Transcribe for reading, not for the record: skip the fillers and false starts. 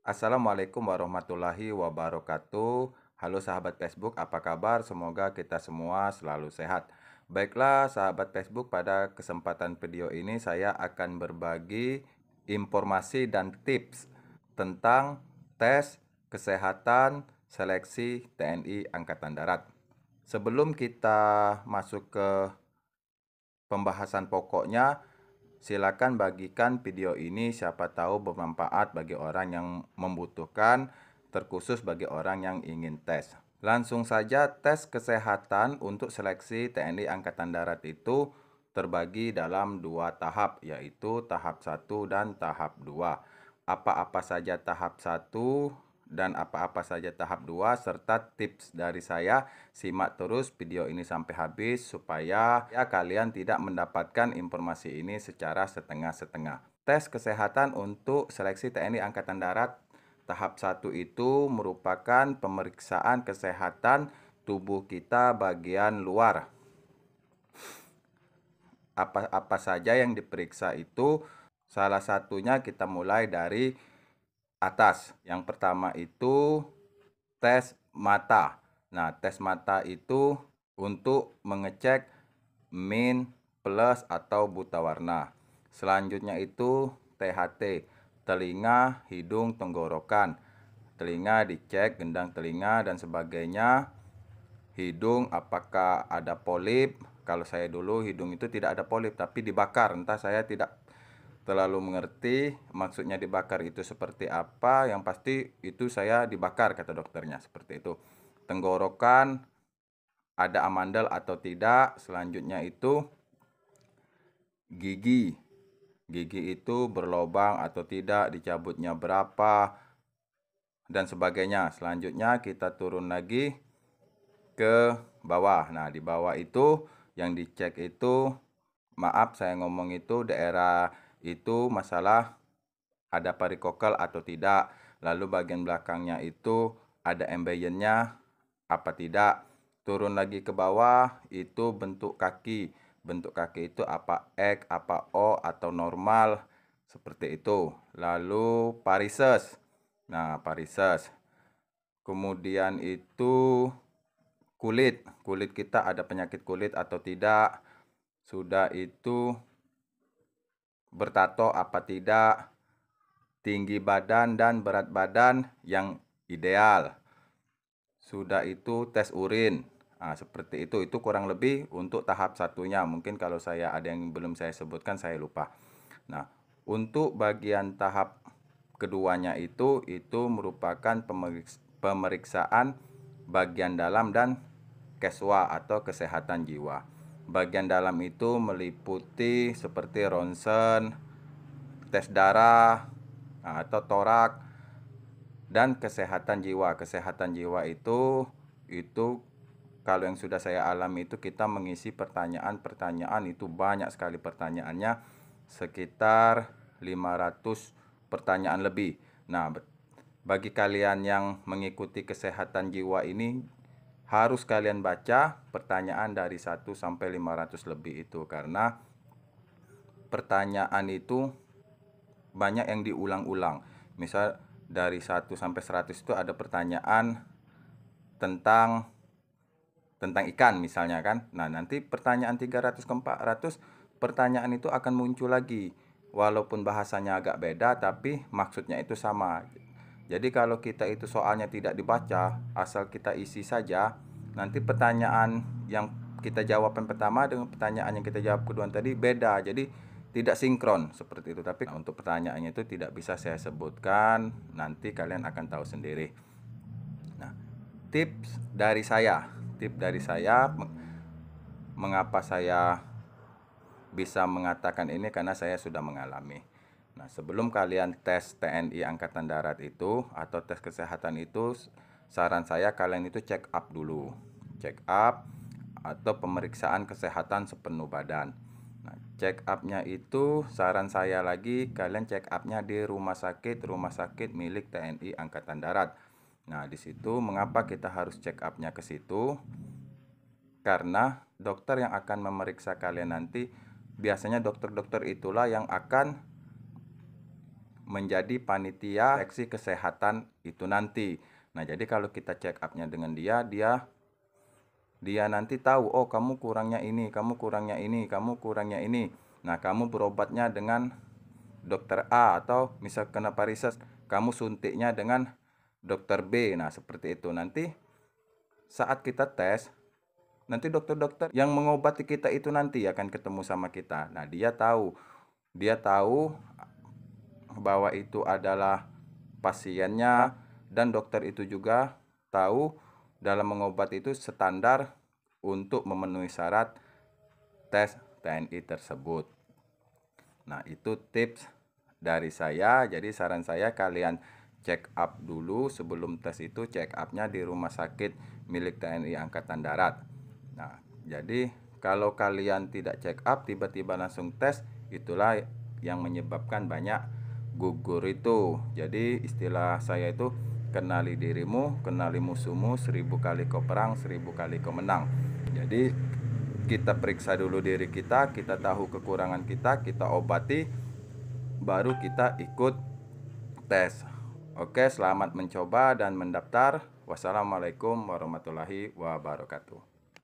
Assalamualaikum warahmatullahi wabarakatuh. Halo sahabat Facebook, apa kabar? Semoga kita semua selalu sehat. Baiklah, sahabat Facebook, pada kesempatan video ini saya akan berbagi informasi dan tips tentang tes kesehatan seleksi TNI Angkatan Darat. Sebelum kita masuk ke pembahasan pokoknya, silakan bagikan video ini, siapa tahu bermanfaat bagi orang yang membutuhkan, terkhusus bagi orang yang ingin tes. Langsung saja, tes kesehatan untuk seleksi TNI Angkatan Darat itu terbagi dalam dua tahap, yaitu tahap 1 dan tahap 2. Apa-apa saja tahap 1 dan apa-apa saja tahap 2 serta tips dari saya, simak terus video ini sampai habis supaya kalian tidak mendapatkan informasi ini secara setengah-setengah. Tes kesehatan untuk seleksi TNI Angkatan Darat tahap 1 itu merupakan pemeriksaan kesehatan tubuh kita bagian luar. Apa-apa saja yang diperiksa itu, salah satunya kita mulai dari atas. Yang pertama itu tes mata. Nah, tes mata itu untuk mengecek min, plus atau buta warna. Selanjutnya itu THT, telinga, hidung, tenggorokan. Telinga dicek, gendang telinga dan sebagainya. Hidung apakah ada polip? Kalau saya dulu hidung itu tidak ada polip tapi dibakar. Entah, saya tidak terlalu mengerti maksudnya dibakar itu seperti apa. Yang pasti itu saya dibakar kata dokternya, seperti itu. Tenggorokan ada amandel atau tidak. Selanjutnya itu gigi. Gigi itu berlobang atau tidak, dicabutnya berapa dan sebagainya. Selanjutnya kita turun lagi ke bawah. Nah, di bawah itu yang dicek itu, maaf saya ngomong itu daerah itu masalah ada perikokel atau tidak. Lalu bagian belakangnya itu ada embryonnya apa tidak. Turun lagi ke bawah itu bentuk kaki. Bentuk kaki itu apa X, apa O atau normal, seperti itu. Lalu varises. Nah, varises. Kemudian itu kulit. Kulit kita ada penyakit kulit atau tidak. Sudah itu bertato apa tidak. Tinggi badan dan berat badan yang ideal. Sudah itu tes urin. Nah, seperti itu. Itu kurang lebih untuk tahap satunya. Mungkin kalau saya ada yang belum saya sebutkan, saya lupa. Nah, untuk bagian tahap keduanya itu merupakan pemeriksaan bagian dalam dan keswa atau kesehatan jiwa. Bagian dalam itu meliputi seperti ronsen, tes darah, atau torak, dan kesehatan jiwa. Kesehatan jiwa itu kalau yang sudah saya alami itu kita mengisi pertanyaan itu banyak sekali pertanyaannya, sekitar 500 pertanyaan lebih. Nah, bagi kalian yang mengikuti kesehatan jiwa ini harus kalian baca pertanyaan dari 1 sampai 500 lebih itu, karena pertanyaan itu banyak yang diulang-ulang. Misal dari 1 sampai 100 itu ada pertanyaan tentang ikan misalnya kan. Nah, nanti pertanyaan 300 ke 400 pertanyaan itu akan muncul lagi. Walaupun bahasanya agak beda tapi maksudnya itu sama. Jadi kalau kita itu soalnya tidak dibaca, asal kita isi saja, nanti pertanyaan yang kita jawab yang pertama dengan pertanyaan yang kita jawab kedua tadi beda. Jadi tidak sinkron seperti itu. Tapi untuk pertanyaannya itu tidak bisa saya sebutkan, nanti kalian akan tahu sendiri. Nah, tips dari saya, mengapa saya bisa mengatakan ini, karena saya sudah mengalami. Nah, sebelum kalian tes TNI Angkatan Darat itu atau tes kesehatan itu, saran saya kalian itu check up dulu. Check up atau pemeriksaan kesehatan sepenuh badan. Nah, check upnya itu saran saya lagi, kalian check upnya di rumah sakit milik TNI Angkatan Darat. Nah, di situ mengapa kita harus check upnya ke situ? Karena dokter yang akan memeriksa kalian nanti biasanya dokter-dokter itulah yang akan menjadi panitia seleksi kesehatan itu nanti. Nah, jadi kalau kita check up-nya dengan dia nanti tahu, oh kamu kurangnya ini, kamu kurangnya ini, kamu kurangnya ini. Nah, kamu berobatnya dengan dokter A, atau misal kena varises, kamu suntiknya dengan dokter B. Nah, seperti itu. Nanti saat kita tes, nanti dokter-dokter yang mengobati kita itu nanti akan ketemu sama kita. Nah, dia tahu bahwa itu adalah pasiennya, dan dokter itu juga tahu dalam mengobati itu standar untuk memenuhi syarat tes TNI tersebut. Nah, itu tips dari saya. Jadi saran saya kalian check up dulu sebelum tes itu, check upnya di rumah sakit milik TNI Angkatan Darat. Nah, jadi kalau kalian tidak check up tiba-tiba langsung tes, itulah yang menyebabkan banyak gugur itu. Jadi istilah saya itu, kenali dirimu, kenali musuhmu, 1000 kali kau perang, 1000 kali kau menang. Jadi kita periksa dulu diri kita tahu kekurangan kita obati, baru kita ikut tes. Oke, selamat mencoba dan mendaftar. Wassalamualaikum warahmatullahi wabarakatuh.